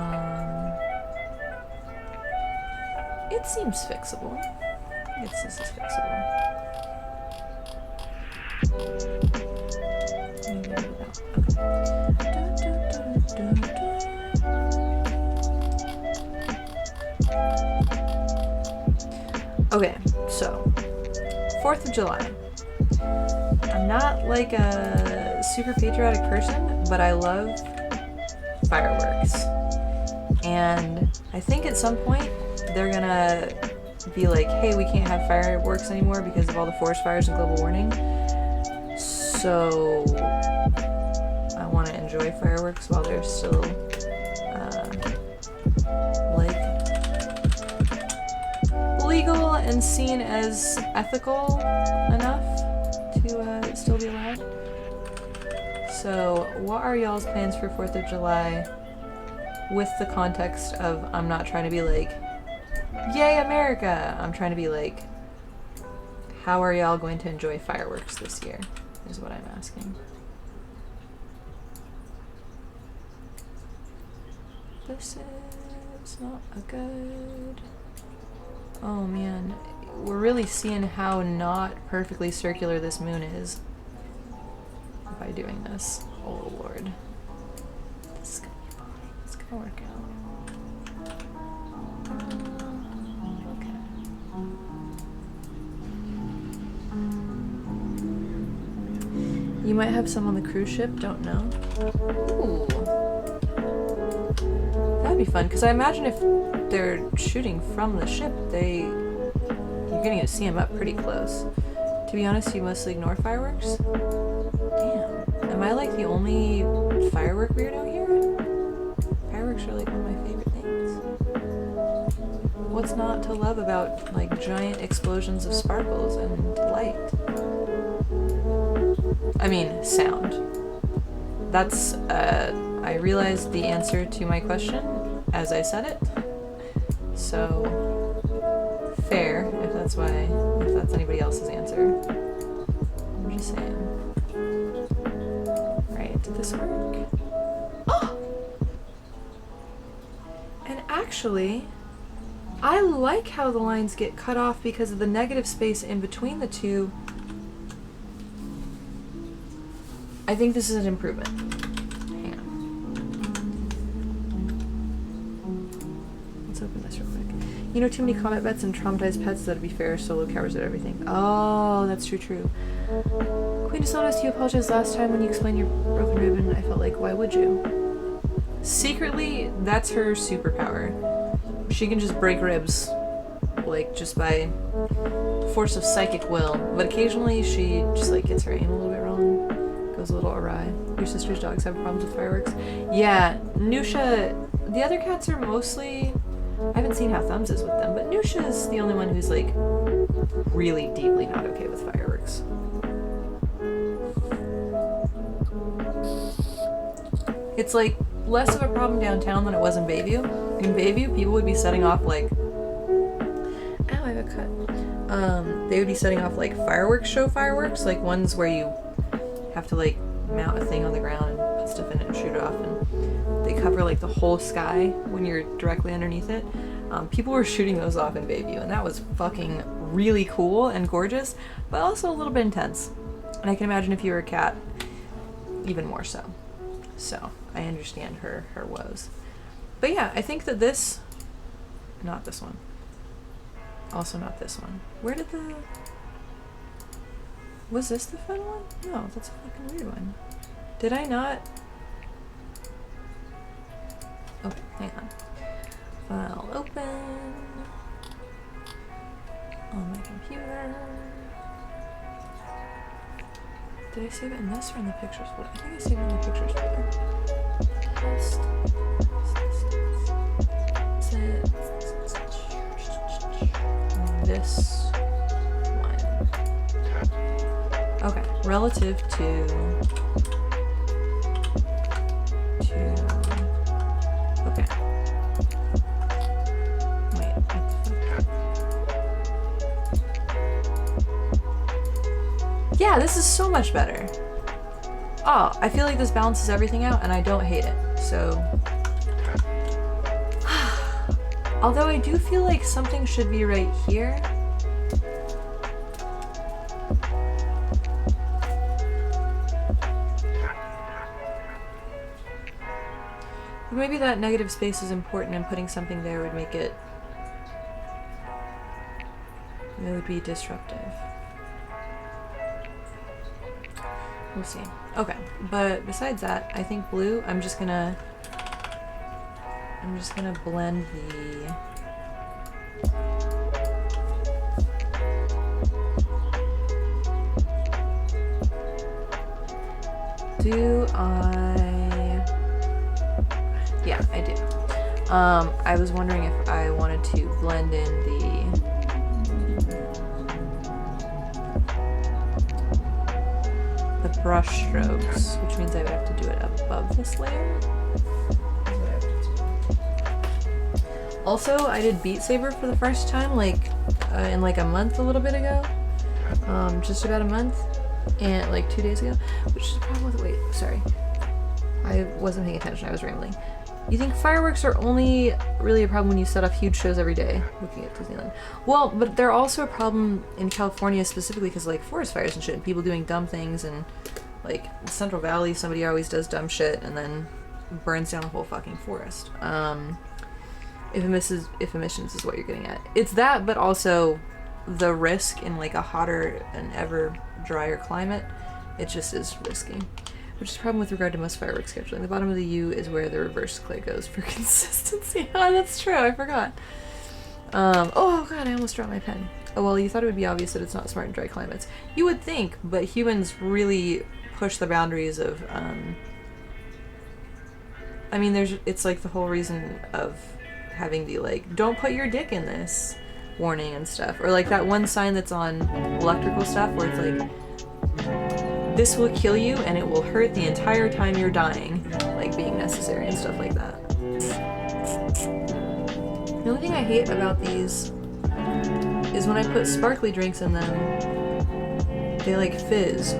it seems fixable. This is fixable. Okay, so 4th of July. I'm not like a super patriotic person, but I love fireworks. And I think at some point they're gonna be like, hey, we can't have fireworks anymore because of all the forest fires and global warming. So I want to enjoy fireworks while they're still like legal and seen as ethical enough to still be allowed. So what are y'all's plans for 4th of July with the context of I'm not trying to be like, yay America! I'm trying to be like, how are y'all going to enjoy fireworks this year is what I'm asking. This is not a good... Oh man, we're really seeing how not perfectly circular this moon is by doing this. Oh lord. This is gonna be fine. It's gonna work out. Okay. You might have some on the cruise ship, don't know. Ooh. That'd be fun, because I imagine if they're shooting from the ship, you're gonna get to see them up pretty close. To be honest, you mostly ignore fireworks? Damn. Am I like the only firework weirdo here? Fireworks are like one of my favorite things. What's not to love about like giant explosions of sparkles and light? I mean, sound. That's, I realized the answer to my question as I said it. So, fair, if that's anybody else's answer. I'm just saying. Right, did this work? Oh! And actually, I like how the lines get cut off because of the negative space in between the two. I think this is an improvement. Hang on. Let's open this real quick. You know, too many combat vets and traumatized pets that'd be fair, solo cowers at everything. Oh, that's true. Queen Dishonest, you apologized last time when you explained your broken ribbon. I felt like, why would you? Secretly, that's her superpower. She can just break ribs, like, just by force of psychic will. But occasionally, she just, like, gets her aim a little bit wrong. Goes a little awry. Your sister's dogs have problems with fireworks? Yeah, Nusha, the other cats are mostly, I haven't seen how Thumbs is with them, but Nusha's the only one who's like really deeply not okay with fireworks. It's like less of a problem downtown than it was in Bayview. In Bayview, people would be setting off like, ow, I have a cut. They would be setting off like fireworks, like ones where you have to like mount a thing on the ground and put stuff in it and shoot it off, and they cover like the whole sky when you're directly underneath it. People were shooting those off in Bayview, and that was fucking really cool and gorgeous, but also a little bit intense. And I can imagine if you were a cat, even more so. So I understand her woes. But yeah, I think that this, not this one, also not this one. Where did the... Was this the fun one? No, that's a fucking weird one. Did I not? Okay, hang on. File open. On my computer. Did I save it in this or in the pictures folder? I think I saved it in the pictures folder. This one. Okay, relative to okay. Wait, what the fuck? Yeah, this is so much better. Oh, I feel like this balances everything out and I don't hate it, so. Although I do feel like something should be right here. Maybe that negative space is important and putting something there would make it... It would be disruptive. We'll see. Okay, but besides that, I think blue, I'm just gonna I'm just gonna blend the... Do I... Yeah, I do. I was wondering if I wanted to blend in the brush strokes, which means I would have to do it above this layer. Also, I did Beat Saber for the first time, like, in like a month, a little bit ago. Just about a month, and like 2 days ago, which is the problem with, wait, sorry. I wasn't paying attention, I was rambling. You think fireworks are only really a problem when you set off huge shows every day, looking at Disneyland? Well, but they're also a problem in California specifically because, like, forest fires and shit, and people doing dumb things, and, like, Central Valley, somebody always does dumb shit and then burns down the whole fucking forest. If emissions is what you're getting at. It's that, but also the risk in, like, a hotter and ever drier climate. It just is risky. Which is a problem with regard to most fireworks scheduling. The bottom of the U is where the reverse clay goes for consistency. Oh, that's true. I forgot. Oh god, I almost dropped my pen. Oh well, you thought it would be obvious that it's not smart in dry climates. You would think, but humans really push the boundaries of. I mean, it's like the whole reason of having the like, don't put your dick in this warning and stuff, or like that one sign that's on electrical stuff where it's like, this will kill you and it will hurt the entire time you're dying, like being necessary and stuff like that. The only thing I hate about these is when I put sparkly drinks in them, they like fizz.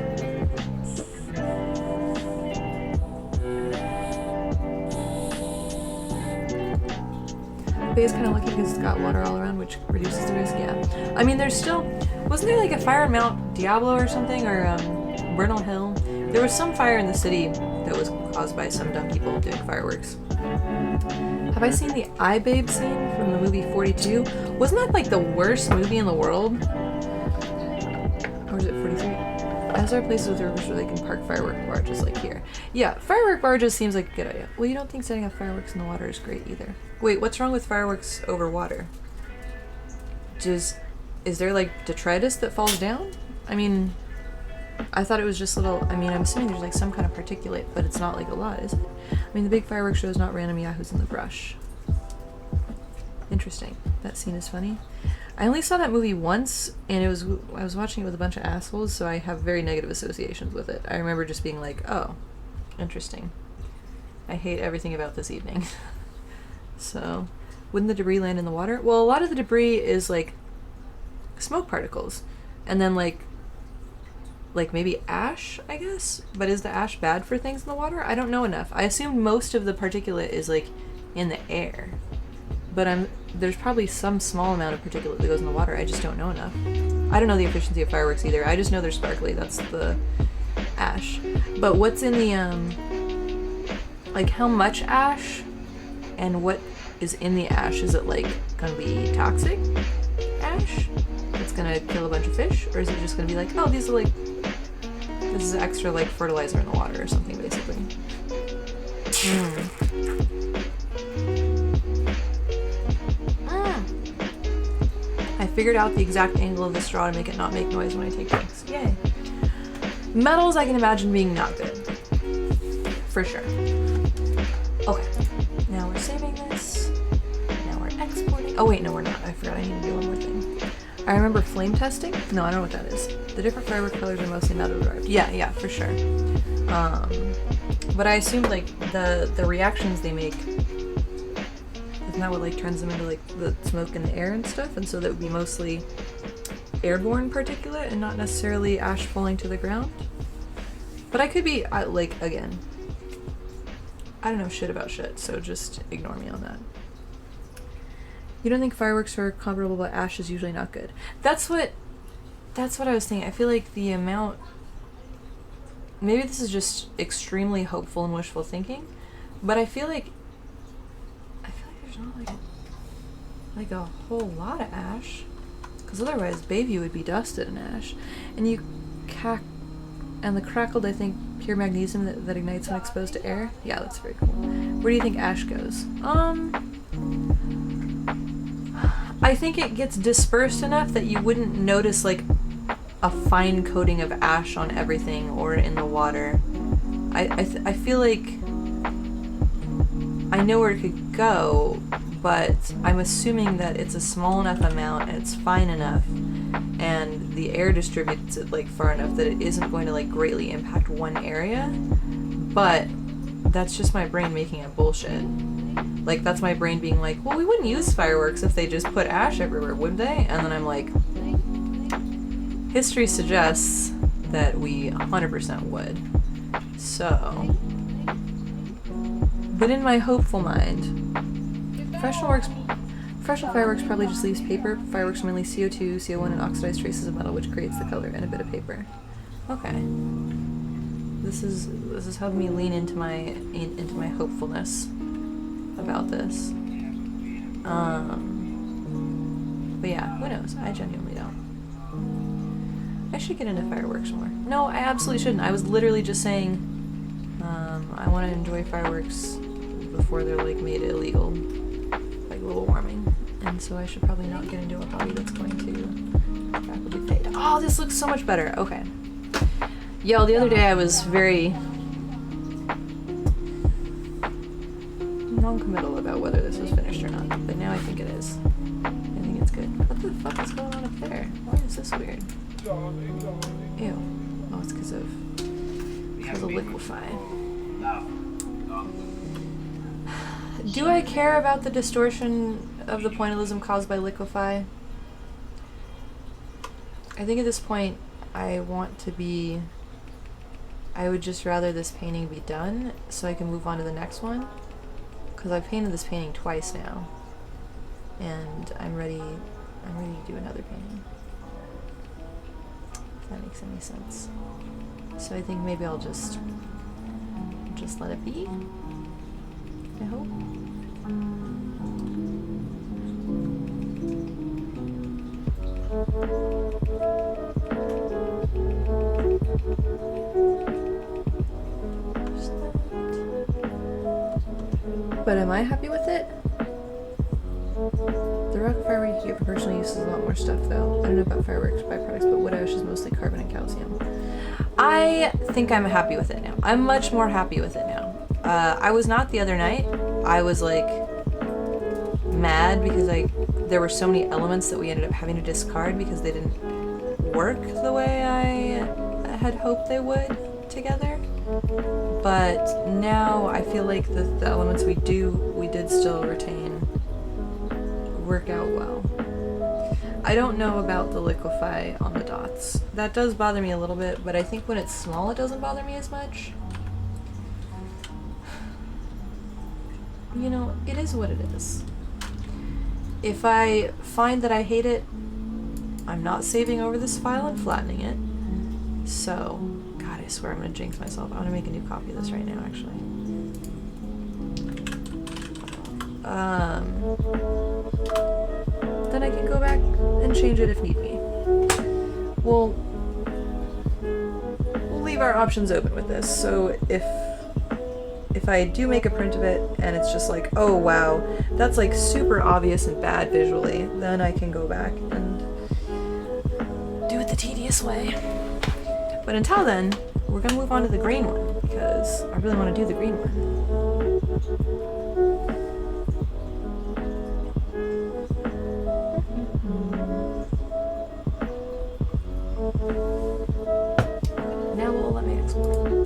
Bay is kind of lucky because it's got water all around, which reduces the risk, yeah. I mean, there's still... Wasn't there like a fire in Mount Diablo or something, or Bernal Hill? There was some fire in the city that was caused by some dumb people doing fireworks. Have I seen the iBabe scene from the movie 42? Wasn't that like the worst movie in the world? Or is it 43? As there are places with rivers where they can park firework barges like here. Yeah, firework barges seems like a good idea. Well, you don't think setting up fireworks in the water is great either. Wait, what's wrong with fireworks over water? Is there like detritus that falls down? I mean, I thought it was just little, I mean, I'm assuming there's like some kind of particulate, but it's not like a lot, is it? I mean, the big fireworks show is not random yahoos in the brush. Interesting. That scene is funny. I only saw that movie once, and I was watching it with a bunch of assholes, so I have very negative associations with it. I remember just being like, oh, interesting. I hate everything about this evening. So, wouldn't the debris land in the water? Well, a lot of the debris is like smoke particles, and then like maybe ash, I guess? But is the ash bad for things in the water? I don't know enough. I assume most of the particulate is like in the air. But there's probably some small amount of particulate that goes in the water. I just don't know enough. I don't know the efficiency of fireworks either. I just know they're sparkly. That's the ash. But what's in the, like how much ash and what is in the ash? Is it like gonna be toxic ash? It's gonna kill a bunch of fish? Or is it just gonna be like, oh, these are like, this is extra like fertilizer in the water or something basically? I figured out the exact angle of the straw to make it not make noise when I take drinks. Yay. Metals I can imagine being not good. For sure. Okay. Now we're saving this. Now we're exporting. Oh wait, no we're not. I forgot I need to do one more thing. I remember flame testing? No, I don't know what that is. The different firework colors are mostly metal derived. Yeah, for sure. But I assumed like the reactions they make, isn't that what like turns them into like the smoke in the air and stuff? And so that would be mostly airborne particulate and not necessarily ash falling to the ground. But I could be like, again, I don't know shit about shit, so just ignore me on that. You don't think fireworks are comparable, but ash is usually not good. That's what I was thinking. I feel like the amount, maybe this is just extremely hopeful and wishful thinking, but I feel like there's not like a whole lot of ash, because otherwise Bayview would be dusted in ash, and the crackled, I think, Pure magnesium that ignites when exposed to air. Yeah, that's very cool. Where do you think ash goes? I think it gets dispersed enough that you wouldn't notice like a fine coating of ash on everything or in the water. I feel like I know where it could go, but I'm assuming that it's a small enough amount and it's fine enough and the air distributes it like far enough that it isn't going to like greatly impact one area. But that's just my brain making it bullshit. Like, that's my brain being like, well, we wouldn't use fireworks if they just put ash everywhere, would they? And then I'm like, history suggests that we 100% would. So, but in my hopeful mind, professional fireworks probably just leaves paper. Fireworks are mainly CO2, CO1, and oxidized traces of metal, which creates the color and a bit of paper. Okay. This is helping me lean into my hopefulness about this. But yeah, who knows? I genuinely don't. I should get into fireworks more. No, I absolutely shouldn't. I was literally just saying, I want to enjoy fireworks before they're like made illegal, like global warming. And so I should probably not get into a hobby that's going to rapidly fade. Oh, this looks so much better. Okay. Yo, the other day I was very non-committal about whether this was finished or not, but now I think it is. I think it's good. What the fuck is going on up there? Why is this weird? Ew. Oh, it's because of liquefy. Do I care about the distortion of the pointillism caused by liquefy? I think at this point I would just rather this painting be done so I can move on to the next one. Because I've painted this painting twice now. And I'm ready to do another painting. If that makes any sense. So I think maybe I'll just let it be. I hope. But am I happy with it? The rock firework you get for personal use is a lot more stuff though. I don't know about fireworks byproducts, but wood ash is mostly carbon and calcium. I think I'm happy with it now. I'm much more happy with it now. I was not the other night. I was like mad because there were so many elements that we ended up having to discard because they didn't work the way I had hoped they would together. But now I feel like the elements we did still retain work out well. I don't know about the liquefy on the dots. That does bother me a little bit, but I think when it's small it doesn't bother me as much. You know, it is what it is. If I find that I hate it, I'm not saving over this file and flattening it. So, God, I swear I'm gonna jinx myself. I'm gonna make a new copy of this right now, actually. Then I can go back and change it if need be. We'll leave our options open with this. So if I do make a print of it and it's just like, oh wow, that's like super obvious and bad visually, then I can go back and do it the tedious way. But until then, we're gonna move on to the green one because I really want to do the green one. Now we'll let me explore.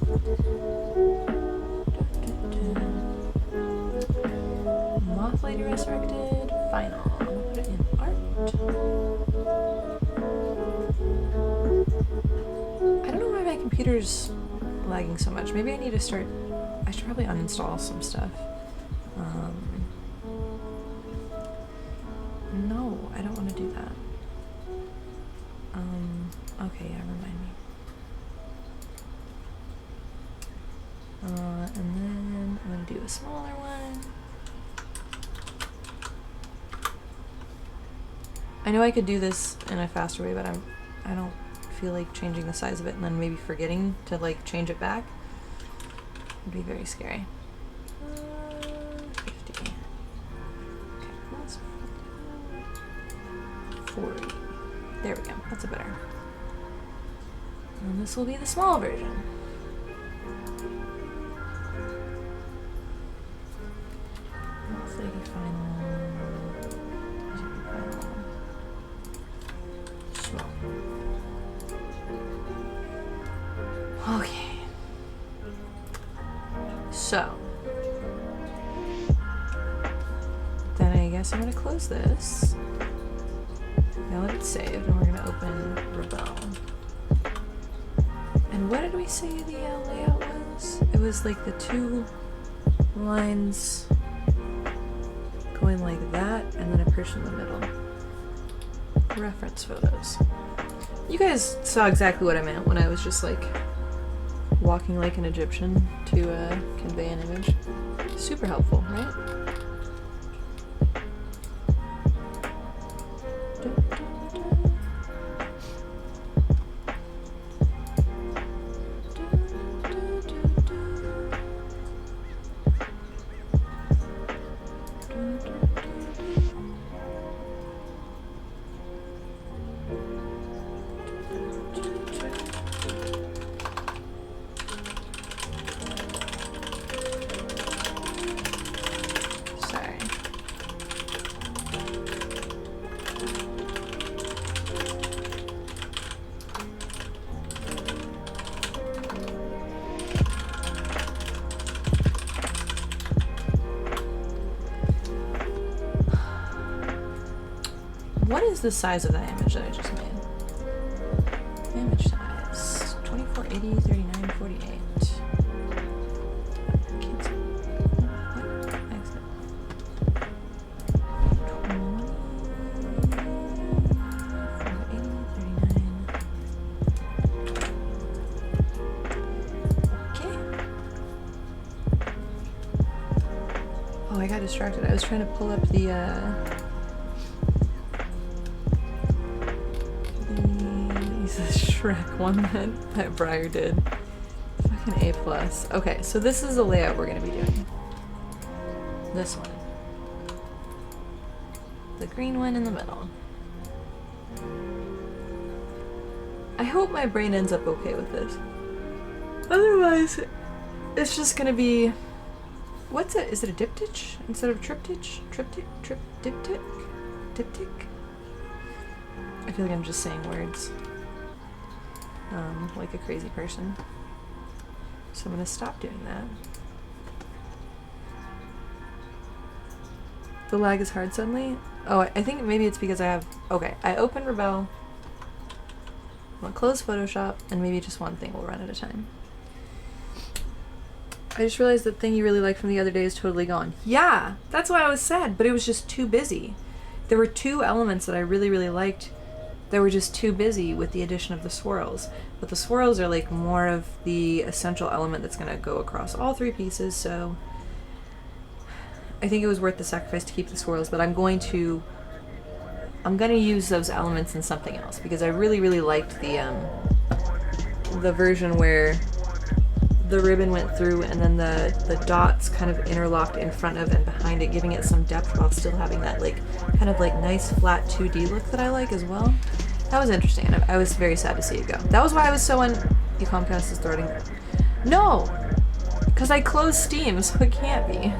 Moth Lady Resurrected, final. Put it in art. I don't know why my computer's lagging so much. Maybe I need to I should probably uninstall some stuff. No, I don't want to do that. Okay, yeah, remind me. And then I'm gonna do a smaller one. I know I could do this in a faster way, but I don't feel like changing the size of it and then maybe forgetting to like change it back. Would be very scary. 50. Okay, plus 40. There we go. That's a better. And this will be the small version. Flaky final. Small. Okay. So. Then I guess I'm gonna close this. Now that it's saved, and we're gonna open Rebel. And what did we say the layout was? It was like the two lines going like that, and then a person in the middle. Reference photos. You guys saw exactly what I meant when I was just like walking like an Egyptian to convey an image. Super helpful, right? Sorry. What is the size of that image that I just made? Image size 2480, 39, 48. Can't see. What? Exit. 480, 39. Okay. Oh, I got distracted. I was trying to pull up the Shrek one that Briar did. Fucking A+. Okay, so this is the layout we're gonna be doing. This one. The green one in the middle. I hope my brain ends up okay with it. Otherwise, it's just gonna be... What's it? Is it a diptych instead of triptych? Diptych? Diptych? I feel like I'm just saying words. Like a crazy person. So I'm gonna stop doing that. The lag is hard suddenly? Oh, I think maybe it's because I have... Okay, I open Rebel. I'm gonna close Photoshop, and maybe just one thing will run at a time. I just realized the thing you really liked from the other day is totally gone. Yeah! That's why I was sad, but it was just too busy. There were two elements that I really, really liked. They were just too busy with the addition of the swirls. But the swirls are like more of the essential element that's going to go across all three pieces, so I think it was worth the sacrifice to keep the swirls, but I'm going to use those elements in something else, because I really, really liked the version where the ribbon went through and then the dots kind of interlocked in front of and behind it, giving it some depth while still having that like kind of like nice flat 2D look that I like as well. That was interesting, and I was very sad to see it go. That was why I was so Comcast is starting. No! Because I closed Steam, so it can't be.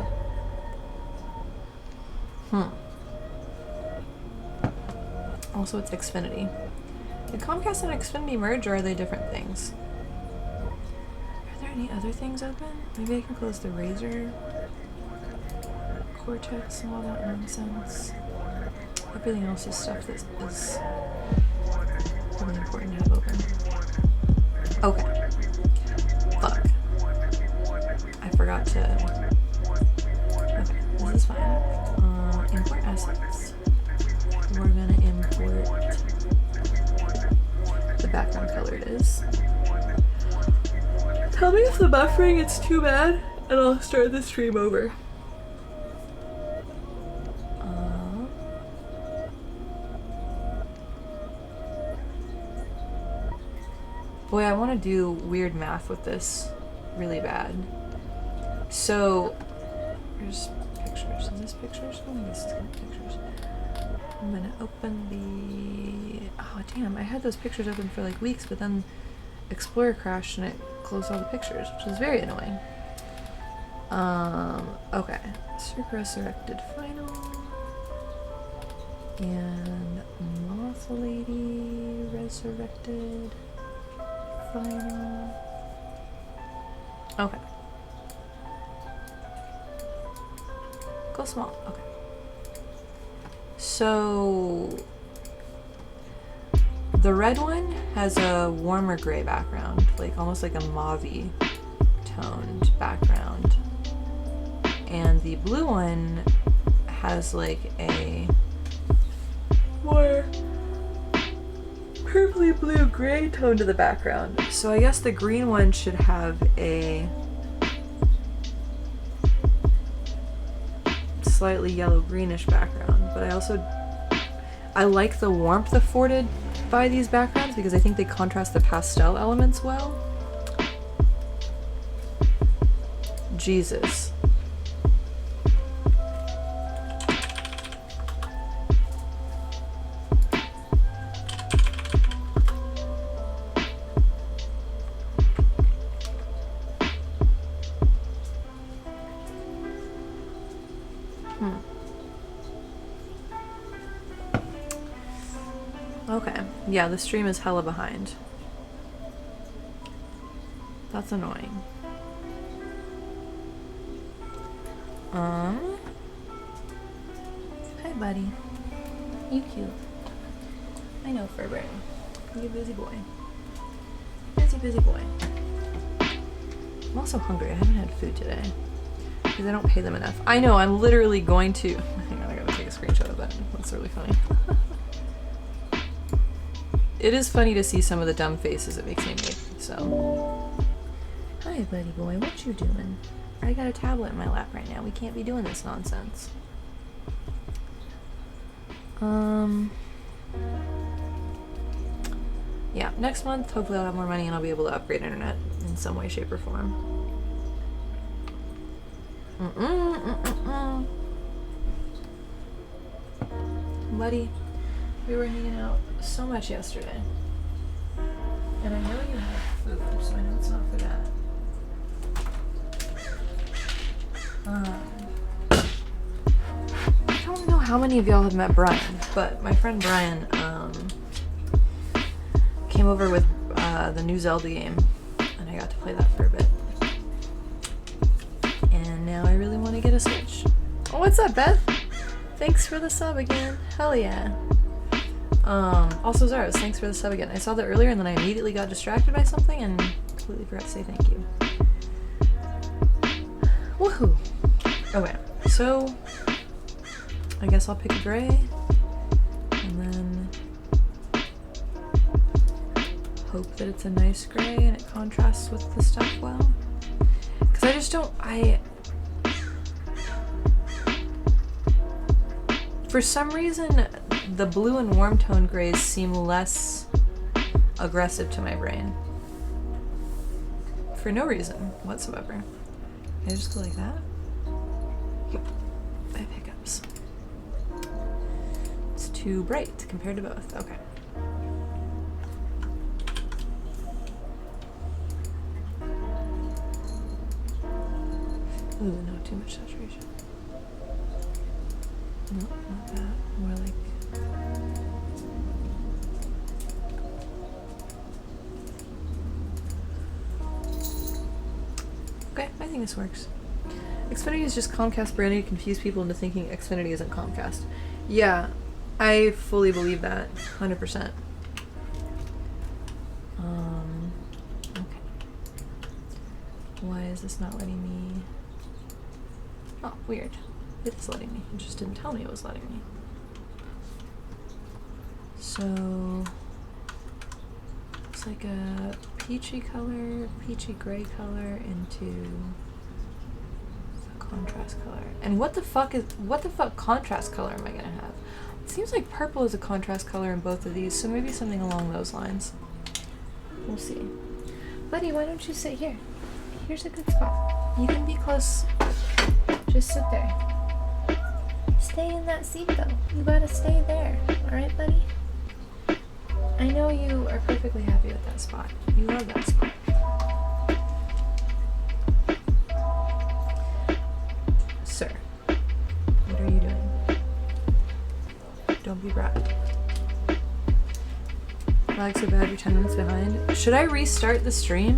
Also, it's Xfinity. Did Comcast and Xfinity merge, or are they different things? Are there any other things open? Maybe I can close the Razer, Cortex, and all that nonsense. Everything else is stuff that is really important to have open. Okay. Fuck. I forgot to... Okay, this is fine. Import assets. We're gonna import the background color it is. Tell me if the buffering is too bad, and I'll start the stream over. Boy, I want to do weird math with this really bad. So, there's pictures. Is this pictures? Oh, this is pictures. I'm gonna open the. Oh, damn. I had those pictures open for like weeks, but then Explorer crashed and it closed all the pictures, which is very annoying. Okay. Cirque Resurrected Final. And Moth Lady Resurrected Final. Okay. Go small. Okay. So the red one has a warmer gray background, like almost like a mauve-y toned background. And the blue one has like a more purpley blue gray tone to the background. So I guess the green one should have a slightly yellow greenish background, but I like the warmth afforded by these backgrounds because I think they contrast the pastel elements well. Jesus. Okay. Yeah, the stream is hella behind. That's annoying. Hi, buddy. You cute. I know, Furburn. You busy boy. Busy boy. I'm also hungry. I haven't had food today. Because I don't pay them enough. I know, I'm literally going to... Hang on, I gotta take a screenshot of that. That's really funny. It is funny to see some of the dumb faces it makes me make, so... Hi, buddy boy, what you doing? I got a tablet in my lap right now. We can't be doing this nonsense. Yeah, next month, hopefully I'll have more money and I'll be able to upgrade internet in some way, shape, or form. Buddy, we were hanging out so much yesterday. And I know you have food, so I know it's not for that. I don't know how many of y'all have met Brian, but my friend Brian came over with the new Zelda game, and I got to play that for a bit. And now I really want to get a Switch. Oh, what's up, Beth? Thanks for the sub again. Hell yeah. Also Zaros, thanks for the sub again. I saw that earlier and then I immediately got distracted by something and completely forgot to say thank you. Woohoo! Okay, so I guess I'll pick a gray and then hope that it's a nice gray and it contrasts with the stuff well. Because I just don't, for some reason, the blue and warm tone grays seem less aggressive to my brain. For no reason whatsoever. Can I just go like that? Yep. I have hiccups. It's too bright compared to both. Okay. Ooh, no, too much saturation. No, not that. More like... Okay, I think this works. Xfinity is just Comcast branding to confuse people into thinking Xfinity isn't Comcast. Yeah, I fully believe that. 100%. Okay. Why is this not letting me... Oh, weird. It is letting me. It just didn't tell me it was letting me. So... it's like a peachy color, peachy gray color into a contrast color. And what the fuck contrast color am I gonna have? It seems like purple is a contrast color in both of these, so maybe something along those lines. We'll see. Buddy, why don't you sit here? Here's a good spot. You can be close. Just sit there. Stay in that seat though. You gotta stay there. Alright, buddy? I know you are perfectly happy with that spot. You love that spot. Sir, what are you doing? Don't be brat. Lag so bad you're 10 minutes behind. Should I restart the stream?